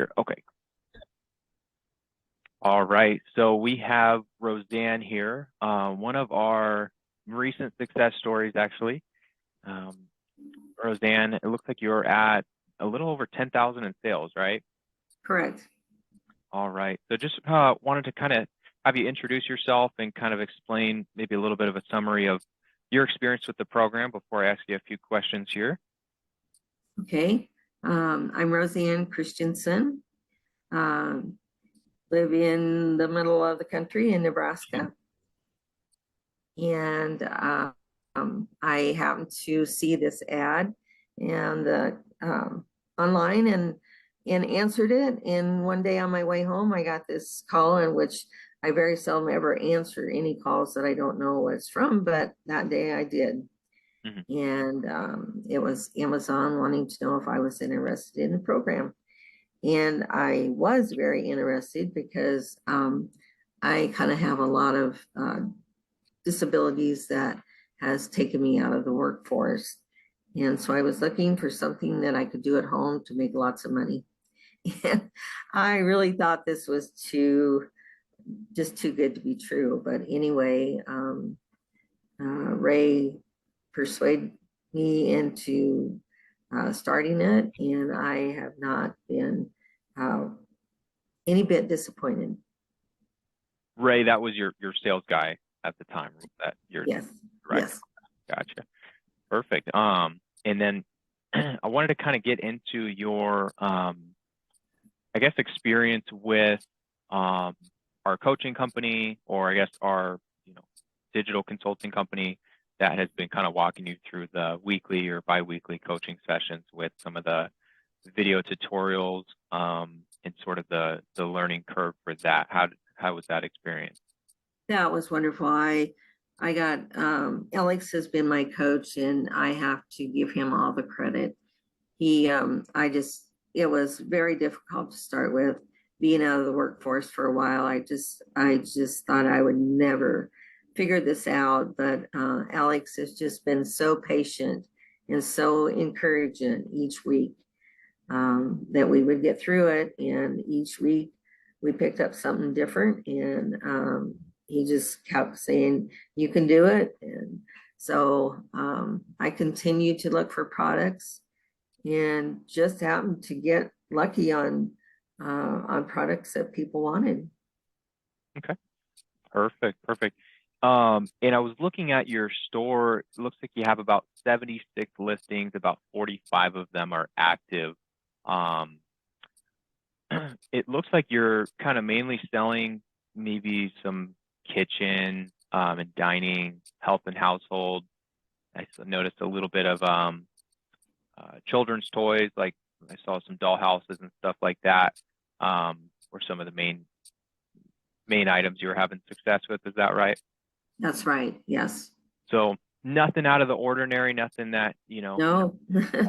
Sure. Okay. All right. So we have Rosanne here, one of our recent success stories, actually. Rosanne, it looks like you're at a little over 10,000 in sales, right? Correct. All right. So just wanted to kind of have you introduce yourself and kind of explain maybe a little bit of a summary of your experience with the program before I ask you a few questions here. Okay. I'm Rosanne Christensen. Live in the middle of the country in Nebraska. And I happened to see this ad and online and answered it. And one day on my way home, I got this call in which I very seldom ever answer any calls that I don't know what it's from, but that day I did. Mm-hmm. And it was Amazon wanting to know if I was interested in the program. And I was very interested because I kind of have a lot of disabilities that has taken me out of the workforce. And so I was looking for something that I could do at home to make lots of money. And I really thought this was just too good to be true. But anyway, Ray persuaded me into starting it, and I have not been any bit disappointed. Ray, that was your sales guy at the time. That you're Yes. correct. Yes. Gotcha. Perfect. And then I wanted to kind of get into your I guess experience with our coaching company, or I guess our digital consulting company that has been kind of walking you through the weekly or bi-weekly coaching sessions with some of the video tutorials and sort of the learning curve for that. How was that experience? That was wonderful. I got Alex has been my coach, and I have to give him all the credit. It was very difficult to start with, being out of the workforce for a while. I just thought I would never figure this out, but Alex has just been so patient and so encouraging each week that we would get through it. And each week we picked up something different, and he just kept saying, you can do it. And so I continue to look for products, and just happened to get lucky on products that people wanted. Okay, perfect. And I was looking at your store. It looks like you have about 76 listings. About 45 of them are active. It looks like you're kind of mainly selling maybe some kitchen and dining, health and household. I noticed a little bit of children's toys, like I saw some doll houses and stuff like that, were some of the main items you were having success with. Is that right? That's right. Yes. So nothing out of the ordinary, nothing that, No,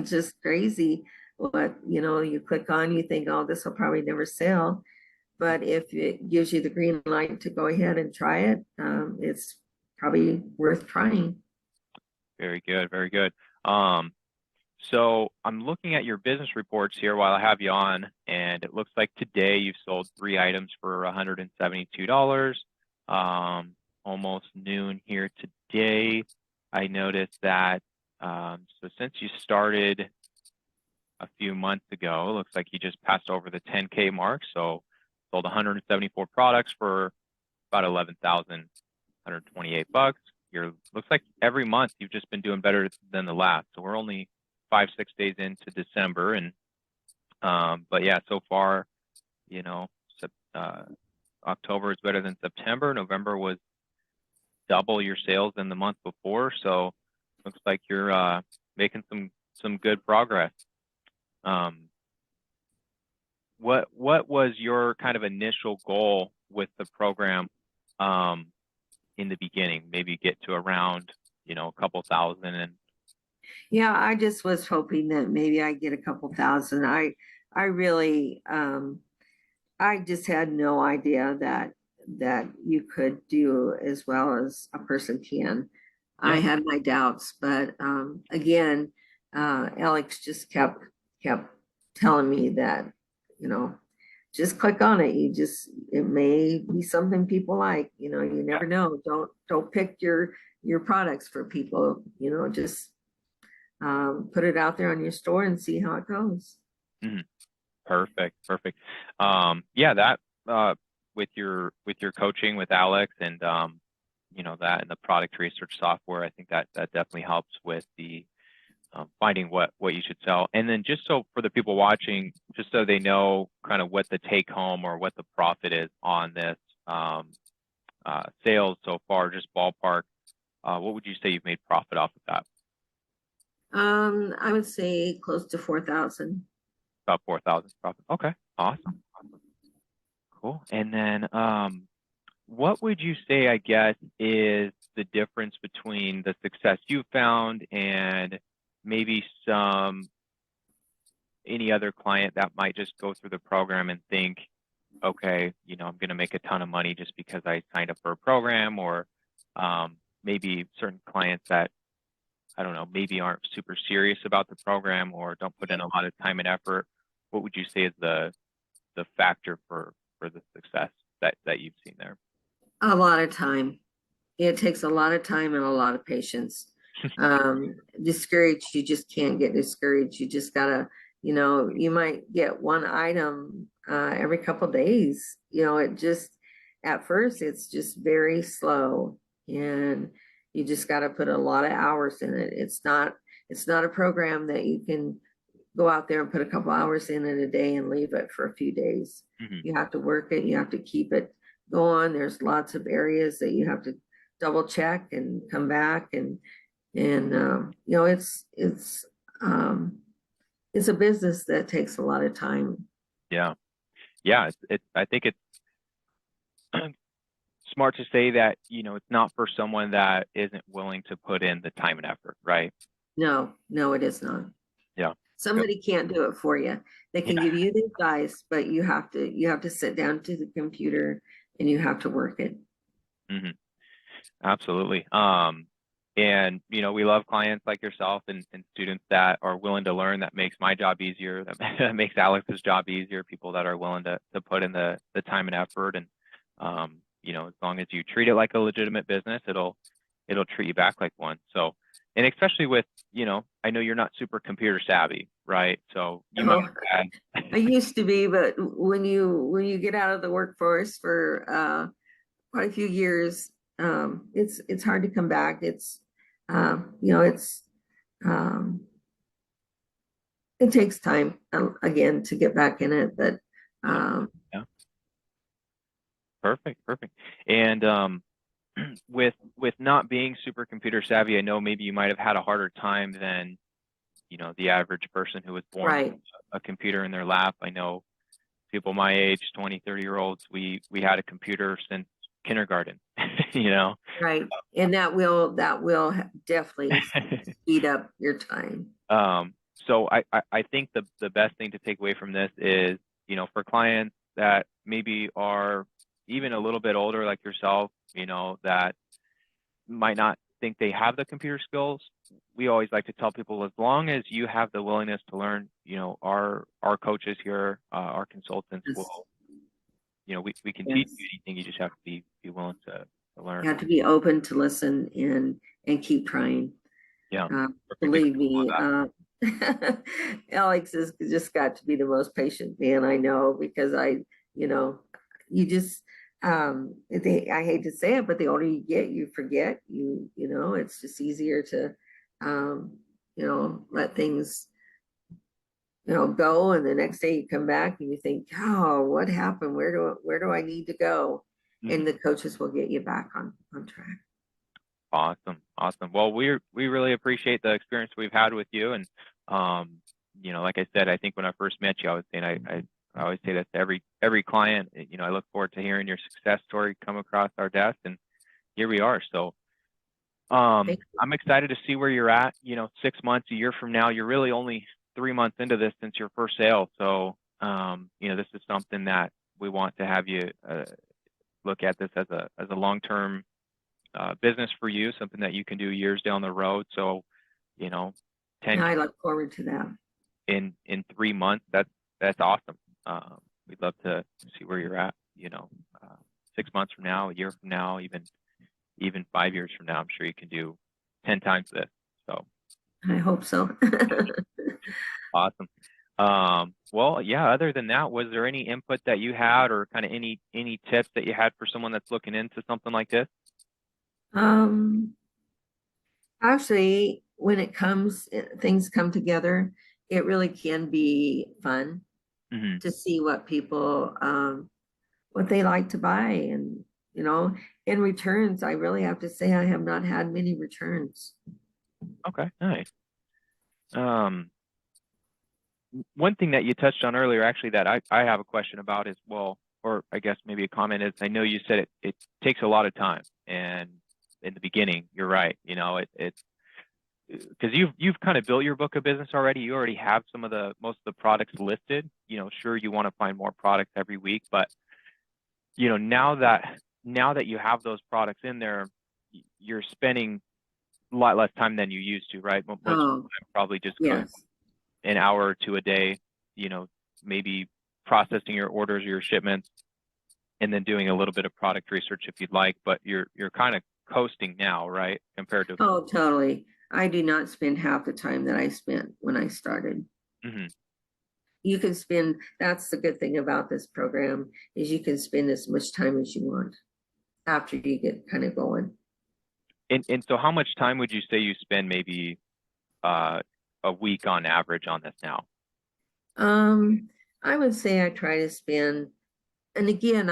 just crazy. What, you click on, you think, oh, this will probably never sell. But if it gives you the green light to go ahead and try it, it's probably worth trying. Very good, very good. So I'm looking at your business reports here while I have you on, and it looks like today you've sold 3 items for $172. Almost noon here today. I noticed that so since you started a few months ago, it looks like you just passed over the 10K mark. So sold 174 products for about $11,128. Looks like every month you've just been doing better than the last. So we're only 5-6 days into December, and but yeah, so far, October is better than September. November was double your sales than the month before. So looks like you're making some good progress. What was your kind of initial goal with the program in the beginning? Maybe get to around a couple thousand. And yeah, I just was hoping that maybe I get a couple thousand. I really I just had no idea that you could do as well as a person can. Yeah. I had my doubts, but again, Alex just kept telling me that just click on it. It may be something people like, you Yeah. never know. Don't pick your products for people, just put it out there on your store and see how it goes. Mhm. Perfect. Perfect. Yeah, that with your coaching with Alex and that and the product research software, I think that definitely helps with the finding what you should sell. And then just so for the people watching, just so they know kind of what the take home or what the profit is on this sales so far, just ballpark, what would you say you've made profit off of that? I would say close to 4,000. About 4,000 profit. Okay, awesome. Cool. And then what would you say, I guess, is the difference between the success you found and maybe any other client that might just go through the program and think, okay, I'm going to make a ton of money just because I signed up for a program, or maybe certain clients that, I don't know, maybe aren't super serious about the program or don't put in a lot of time and effort. What would you say is the factor for the success that you've seen there? A lot of time. It takes a lot of time and a lot of patience. Discouraged, you just can't get discouraged. You just gotta, you might get one item every couple days. At first it's just very slow, and you just gotta put a lot of hours in it. It's not a program that you can go out there and put a couple hours in a day and leave it for a few days. Mhm. You have to work it, you have to keep it going. There's lots of areas that you have to double check and come back, and it's a business that takes a lot of time. Yeah. Yeah. I think it's smart to say that, it's not for someone that isn't willing to put in the time and effort, right? No, it is not. Yeah. Good. Somebody can't do it for you. They can Yeah. give you the advice, but you have to sit down to the computer and you have to work it. Hmm. Absolutely. And we love clients like yourself and students that are willing to learn. That makes my job easier. That makes Alex's job easier. People that are willing to put in the time and effort. And as long as you treat it like a legitimate business, it'll treat you back like one. So, and especially with, I know you're not super computer savvy, right? So you might Oh, have I had, used to be, but when you get out of the workforce for quite a few years, it's hard to come back. It's um, it takes time again to get back in it, but yeah, um, yeah, perfect, perfect. And with not being super computer savvy, I know maybe you might have had a harder time than, the average person who was born with right, a computer in their lap. I know people my age, 20, 30-year-olds, we had a computer since kindergarten, you know. right, and that will definitely speed up your time. So I think the best thing to take away from this is, for clients that maybe are even a little bit older like yourself, that might not think they have the computer skills. We always like to tell people, as long as you have the willingness to learn, our coaches here, our consultants Yes, will, we can teach you yes. anything. You just have to be willing to learn. You have to be open to listen and keep trying. Yeah, Uh, perfect Believe example of me, that. Alex has just got to be the most patient man I know, because you know, you just, I hate to say it, but the older you get, you forget. It's just easier to, um, let things, go, and the next day you come back and you think, oh, what happened? Where do I need to go? Mhm. And the coaches will get you back on track. Awesome. Awesome. Well, we really appreciate the experience we've had with you. And, like I said, I think when I first met you, I was saying, I always say that to every client, I look forward to hearing your success story come across our desk, and here we are. So, Thank you. I'm excited to see where you're at, 6 months, a year from now. You're really only 3 months into this since your first sale. So, this is something that we want to have you, look at this as a long-term business for you, something that you can do years down the road. So, you know, 10 Yeah, I look forward to that. in 3 months, that's awesome. We'd love to see where you're at, 6 months from now, a year from now, even 5 years from now. I'm sure you can do 10 times this. So I hope so. awesome. Well, yeah, other than that, was there any input that you had or kind of any tips that you had for someone that's looking into something like this? Um, Actually, when things come together, it really can be fun Hmm. to see what they like to buy. And, in returns, I really have to say I have not had many returns. Okay, nice. Um, One thing that you touched on earlier, actually, that I have a question about is, well, or I guess maybe a comment is, I know you said it takes a lot of time, and in the beginning, you're right. It's because you've kind of built your book of business already. You already have most of the products listed. Sure, you want to find more products every week, but now that you have those products in there, you're spending a lot less time than you used to, right? Most of the Oh, time, probably just going yes. an hour or two a day, you know, maybe processing your orders or your shipments, and then doing a little bit of product research if you'd like, but you're kind of coasting now, right? Compared to. Oh, totally. I do not spend half the time that I spent when I started. Mhm. That's the good thing about this program is you can spend as much time as you want after you get kind of going. And so how much time would you say you spend maybe uh, a week on average on this now? Um, I would say I try to spend, and again,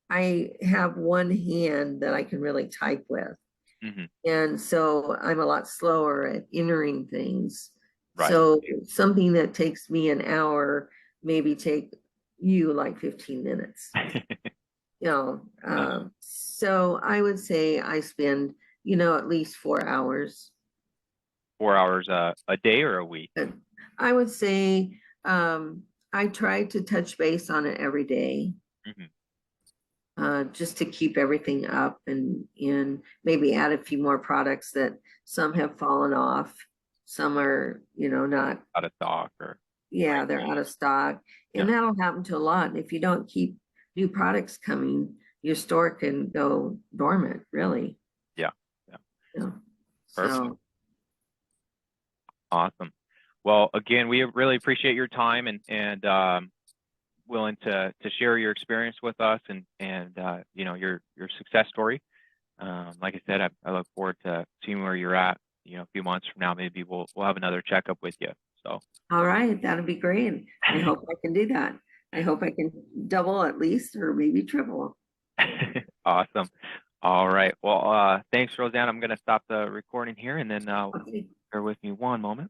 I have one hand that I can really type with. Hmm. And so I'm a lot slower at entering things. Right. So something that takes me an hour, maybe take you like 15 minutes. Nice. So I would say I spend, at least 4 hours. 4 hours a day or a week? And I would say I try to touch base on it every day, Hmm. just to keep everything up and maybe add a few more products that some have fallen off. Some are, not, Out of stock or yeah, right. they're out of stock. And Yeah. that'll happen to a lot. If you don't keep new products coming, your store can go dormant, really. Yeah. Yeah. Yeah. Perfect. So, Awesome. Well, again, we really appreciate your time and willing to share your experience with us and your success story. Like I said, I look forward to seeing where you're at. A few months from now, maybe we'll have another checkup with you. So all right, that'll be great. I hope I can do that. I hope I can double at least or maybe triple. awesome. All right. Well, thanks, Roseanne. I'm going to stop the recording here and then Okay. bear with me one moment.